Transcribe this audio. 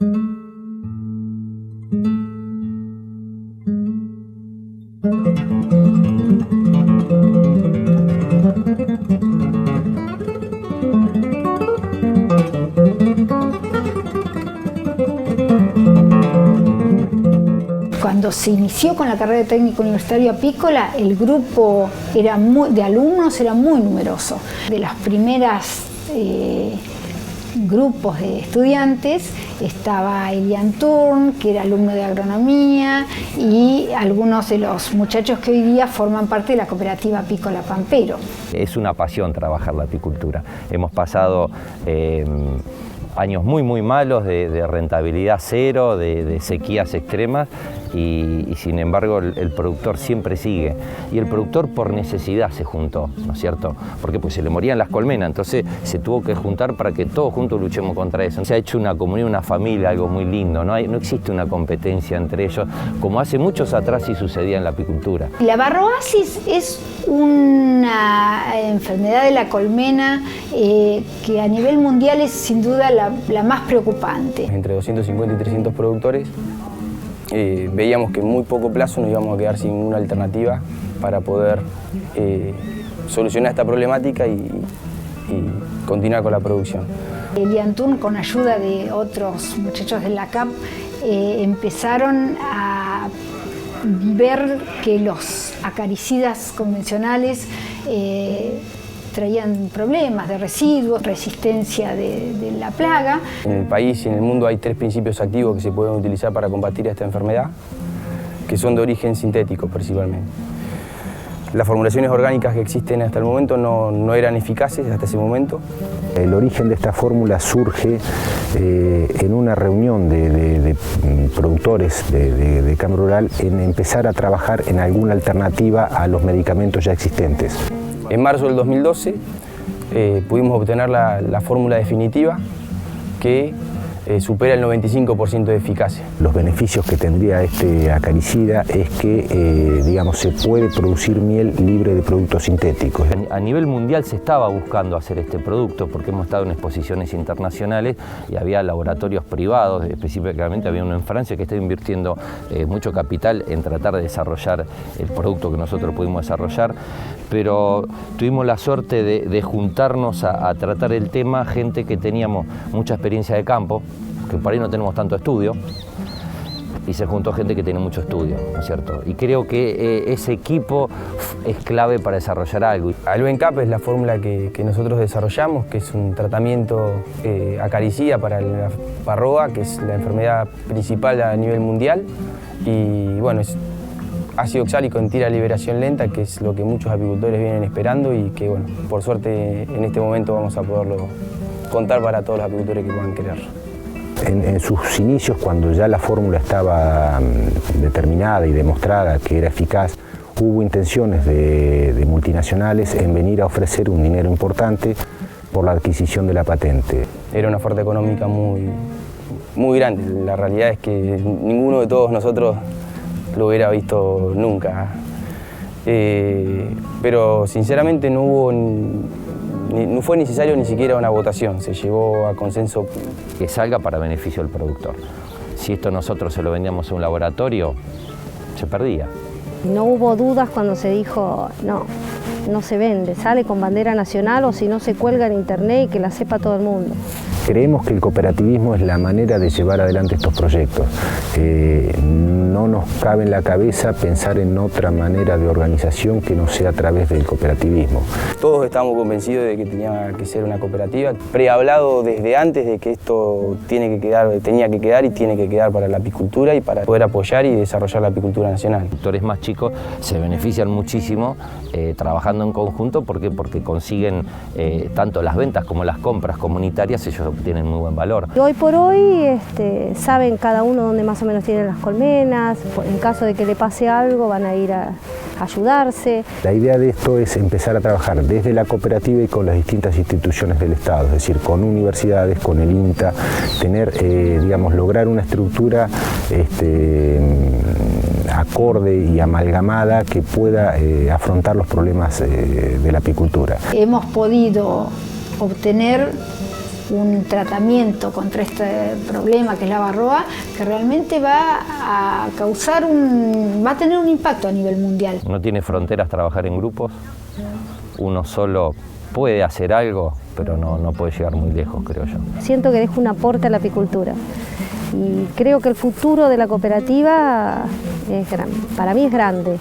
Cuando se inició con la carrera de técnico universitario apícola, el grupo de alumnos era muy numeroso. De las primeras grupos de estudiantes estaba Elian Turn, que era alumno de agronomía, y algunos de los muchachos que hoy día forman parte de la cooperativa apícola Pampero. Es una pasión trabajar la apicultura. Hemos pasado años muy malos de rentabilidad cero, de sequías extremas, y sin embargo el productor siempre sigue. Y el productor por necesidad se juntó, ¿no es cierto? Porque pues se le morían las colmenas, entonces se tuvo que juntar para que todos juntos luchemos contra eso. Se ha hecho una comunidad, una familia, algo muy lindo. No existe una competencia entre ellos, como hace muchos atrás sí sucedía en la apicultura. La varroasis es una enfermedad de la colmena que a nivel mundial es sin duda la más preocupante. Entre 250 y 300 productores veíamos que en muy poco plazo nos íbamos a quedar sin una alternativa para poder solucionar esta problemática y continuar con la producción. Elian Turn, con ayuda de otros muchachos de la CAP, empezaron a ver que los acaricidas convencionales traían problemas de residuos, resistencia de la plaga. En el país y en el mundo hay 3 principios activos que se pueden utilizar para combatir esta enfermedad, que son de origen sintético principalmente. Las formulaciones orgánicas que existen hasta el momento no eran eficaces hasta ese momento. El origen de esta fórmula surge en una reunión de productores de campo rural en empezar a trabajar en alguna alternativa a los medicamentos ya existentes. En marzo del 2012 pudimos obtener la fórmula definitiva que supera el 95% de eficacia. Los beneficios que tendría este acaricida es que digamos, se puede producir miel libre de productos sintéticos. A nivel mundial se estaba buscando hacer este producto porque hemos estado en exposiciones internacionales y había laboratorios privados, específicamente había uno en Francia que está invirtiendo mucho capital en tratar de desarrollar el producto que nosotros pudimos desarrollar, pero tuvimos la suerte de juntarnos a tratar el tema gente que teníamos mucha experiencia de campo, que por ahí no tenemos tanto estudio, y se juntó gente que tiene mucho estudio, ¿no es cierto? Y creo que ese equipo es clave para desarrollar algo. Alvencap es la fórmula que nosotros desarrollamos, que es un tratamiento acaricida para la parroa, que es la enfermedad principal a nivel mundial, y bueno, es ácido oxálico en tira de liberación lenta, que es lo que muchos apicultores vienen esperando y que, bueno, por suerte en este momento vamos a poderlo contar para todos los apicultores que puedan querer. En sus inicios, cuando ya la fórmula estaba determinada y demostrada que era eficaz, hubo intenciones de multinacionales en venir a ofrecer un dinero importante por la adquisición de la patente. Era una oferta económica muy grande. La realidad es que ninguno de todos nosotros lo hubiera visto nunca. Pero sinceramente no fue necesario ni siquiera una votación, se llegó a consenso. Que salga para beneficio del productor. Si esto nosotros se lo vendíamos a un laboratorio, se perdía. No hubo dudas cuando se dijo, no se vende, sale con bandera nacional o si no se cuelga en internet y que la sepa todo el mundo. Creemos que el cooperativismo es la manera de llevar adelante estos proyectos. No nos cabe en la cabeza pensar en otra manera de organización que no sea a través del cooperativismo. Todos estábamos convencidos de que tenía que ser una cooperativa. Prehablado desde antes de que esto tenía que quedar y tiene que quedar para la apicultura y para poder apoyar y desarrollar la apicultura nacional. Los sectores más chicos se benefician muchísimo trabajando en conjunto porque consiguen tanto las ventas como las compras comunitarias, ellos obtienen muy buen valor. Hoy por hoy saben cada uno dónde más o menos tienen las colmenas, en caso de que le pase algo van a ir a ayudarse. La idea de esto es empezar a trabajar desde la cooperativa y con las distintas instituciones del Estado, es decir, con universidades, con el INTA, tener, lograr una estructura acorde y amalgamada que pueda afrontar los problemas de la apicultura. Hemos podido obtener un tratamiento contra este problema que es la varroa, que realmente va a tener un impacto a nivel mundial. No tiene fronteras trabajar en grupos, uno solo puede hacer algo, pero no puede llegar muy lejos, creo yo. Siento que dejo un aporte a la apicultura y creo que el futuro de la cooperativa es grande. Para mí es grande.